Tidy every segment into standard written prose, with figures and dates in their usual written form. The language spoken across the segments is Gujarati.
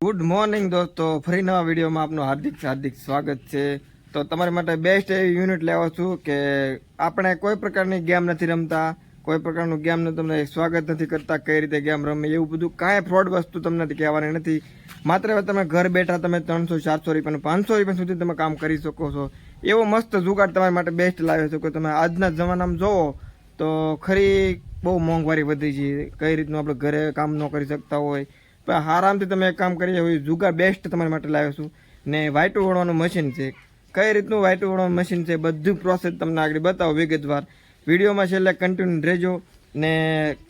ગુડ મોર્નિંગ દોસ્તો, ફરી નવા વિડીયોમાં આપનું હાર્દિક સ્વાગત છે। તો તમારી માટે બેસ્ટ એવી યુનિટ લેવો છું કે આપણે કોઈ પ્રકારની ગેમ નથી રમતા, કોઈ પ્રકારનું ગેમનું તમને સ્વાગત નથી કરતા, કઈ રીતે ગેમ રમે એવું બધું કાંઈ ફ્રોડ વસ્તુ તમને કહેવાની નથી। માત્ર તમે ઘર બેઠા તમે 300-400 રૂપિયાનું 500 રૂપિયા સુધી તમે કામ કરી શકો છો। એવો મસ્ત જુગાડ તમારી માટે બેસ્ટ લાવ્યો છું કે તમે આજના જમાનામાં જોવો તો ખરી બહુ મોંઘવારી વધી છે, કઈ રીતનું આપણે ઘરે કામ ન કરી શકતા હોય પણ આરામથી તમે એક કામ કરી હોય જુગાડ બેસ્ટ તમારી માટે લાવ્યો છું। ને વાઈટું વણવાનું મશીન છે, કઈ રીતનું વાઈટું વણવાનું મશીન છે બધું પ્રોસેસ તમને આગળ બતાવો વિગતવાર। વિડીયોમાં છેલ્લે કન્ટિન્યુ રહેજો ને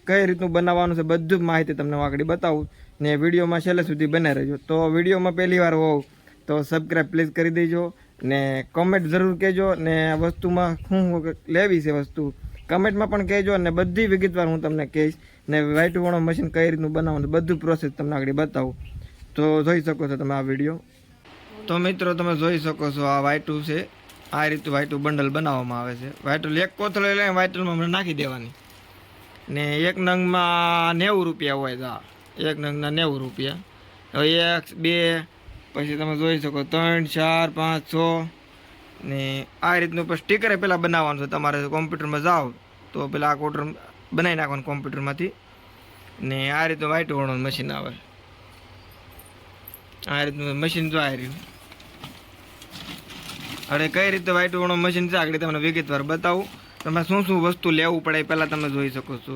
કઈ રીતનું બનાવવાનું છે બધું માહિતી તમને આગળ બતાવું ને વિડીયોમાં છેલ્લે સુધી બને રહેજો। તો વિડીયોમાં પહેલી વાર હોવ તો સબસ્ક્રાઈબ પ્લીઝ કરી દેજો ને કોમેન્ટ જરૂર કહેજો ને આ વસ્તુમાં શું લેવી છે વસ્તુ કમેન્ટમાં પણ કહેજો અને બધી વિગતવાર હું તમને કહીશ ને વાઈટું વણો મશીન કઈ રીતનું બનાવવાનું બધું પ્રોસેસ તમને આગળ બતાવું। તો જોઈ શકો છો તમે આ વિડીયો। તો મિત્રો તમે જોઈ શકો છો આ વાઈટું છે, આ રીતનું વાઈટું બંડલ બનાવવામાં આવે છે। વાઈટું એક કોથળી લઈને વાઈટુમાં મને નાખી દેવાની ને એક નંગમાં 90 રૂપિયા હોય તો એક નંગના 90 રૂપિયા। હવે 1 2 પછી તમે જોઈ શકો 3 4 5 6 ને આ રીતનું પણ સ્ટીકરે પહેલાં બનાવવાનું છે તમારે કોમ્પ્યુટરમાં જાઓ તો પહેલાં આ કોટર બનાવી નાખવાનું કોમ્પ્યુટરમાંથી ને આ રીતનું વાઈટ વણવાનું મશીન આવે, આ રીતનું મશીન જો આ રહ્યું। હવે કઈ રીતે વાઈટ વણવાનું મશીન છે આગળ તમને વિગતવાર બતાવું। તમે શું શું વસ્તુ લેવું પડે પહેલાં તમે જોઈ શકો છો।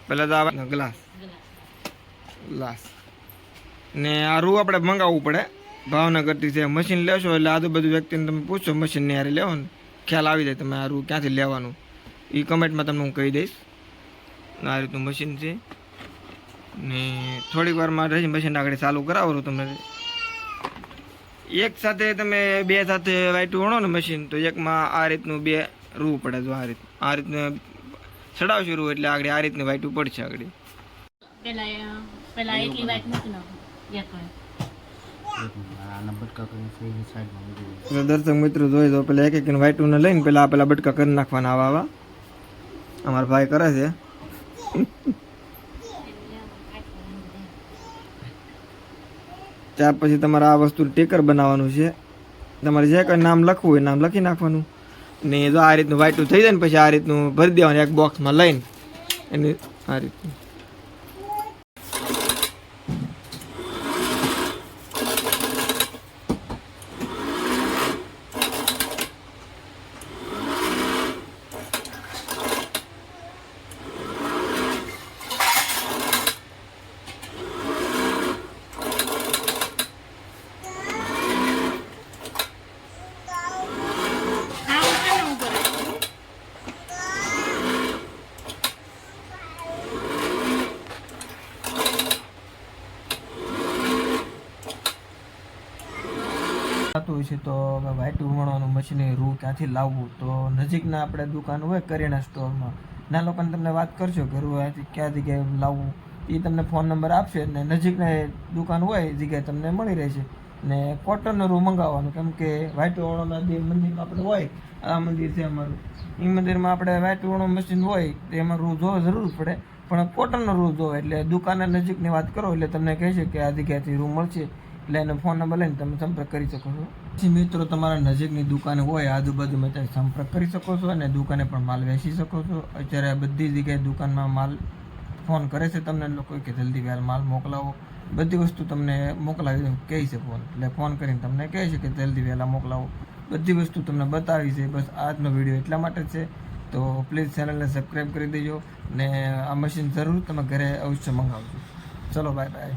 પહેલાં તો આ ગ્લાસ ને આ રૂ આપણે મંગાવવું પડે ભાવનગરથી છે। મશીન લેશો એટલે આજુબાજુ વ્યક્તિને તમે પૂછો મશીનને યારે લેવો ને ખ્યાલ આવી જાય તમે આ રૂ ક્યાંથી લેવાનું એ કમેન્ટમાં તમને હું કહી દઈશ। આ રીતનું મશીન છે ને થોડીક વારમાં રહી મશીન આગળ ચાલુ કરાવો તમે એક સાથે તમે બે સાથે વાઈટું વણો ને મશીન તો એકમાં આ રીતનું 2 રૂ પડે। જો આ રીતનું ચડાવશું રૂ એટલે આગળ આ રીતનું વાઈટું પડશે આગળ। દર્શક મિત્રો જોઈ દો પેલા એક વાઈટું ને લઈને પેલા બટકા કરી નાખવાના આવા અમારા ભાઈ કરે છે। ત્યાર પછી તમારે આ વસ્તુ ટેકર બનાવવાનું છે, તમારે જે કંઈ નામ લખવું હોય નામ લખી નાખવાનું ને જો આ રીતનું વાઈટું થઈ જાય ને પછી આ રીતનું ભરી દેવાનું એક બોક્સમાં લઈને એની આ રીતનું। છે તો વાઈટું વણવાનું મશીન રૂ ક્યાંથી લાવવું તો નજીકના આપણે દુકાન હોય કરિયાણા સ્ટોરમાં ના લોકોને તમને વાત કરશો કે રૂ ક્યાં જગ્યાએ લાવવું એ તમને ફોન નંબર આપશે ને નજીકના દુકાન હોય એ જગ્યાએ તમને મળી રહેશે ને કોટનનો રૂ મંગાવવાનું કેમ કે વાઈટું વણવાના જે મંદિરમાં આપણે હોય આ મંદિર છે અમારું એ મંદિરમાં આપણે વાઈટું વણવાનું મશીન હોય તો એમાં રૂ જોવા જરૂર પડે પણ કોટનનો રૂ જોવે એટલે દુકાનના નજીકની વાત કરો એટલે તમને કહેશે કે આ જગ્યાએથી રૂ મળશે એટલે એનો ફોન નંબર લઈને તમે સંપર્ક કરી શકો છો। પછી મિત્રો તમારા નજીકની દુકાન હોય આજુબાજુમાં ત્યાં સંપર્ક કરી શકો છો અને દુકાને પણ માલ વેચી શકો છો। અત્યારે બધી જગ્યાએ દુકાનમાં માલ ફોન કરે છે તમને લોકો કે જલ્દી વહેલા માલ મોકલાવો, બધી વસ્તુ તમને મોકલાવી કહે છે ફોન એટલે ફોન કરીને તમને કહે છે કે જલ્દી વહેલા મોકલાવો, બધી વસ્તુ તમને બતાવી છે। બસ આજનો વિડીયો એટલા માટે છે તો પ્લીઝ ચેનલને સબસ્ક્રાઈબ કરી દેજો ને આ મશીન જરૂર તમે ઘરે અવશ્ય મંગાવજો। ચલો બાય બાય।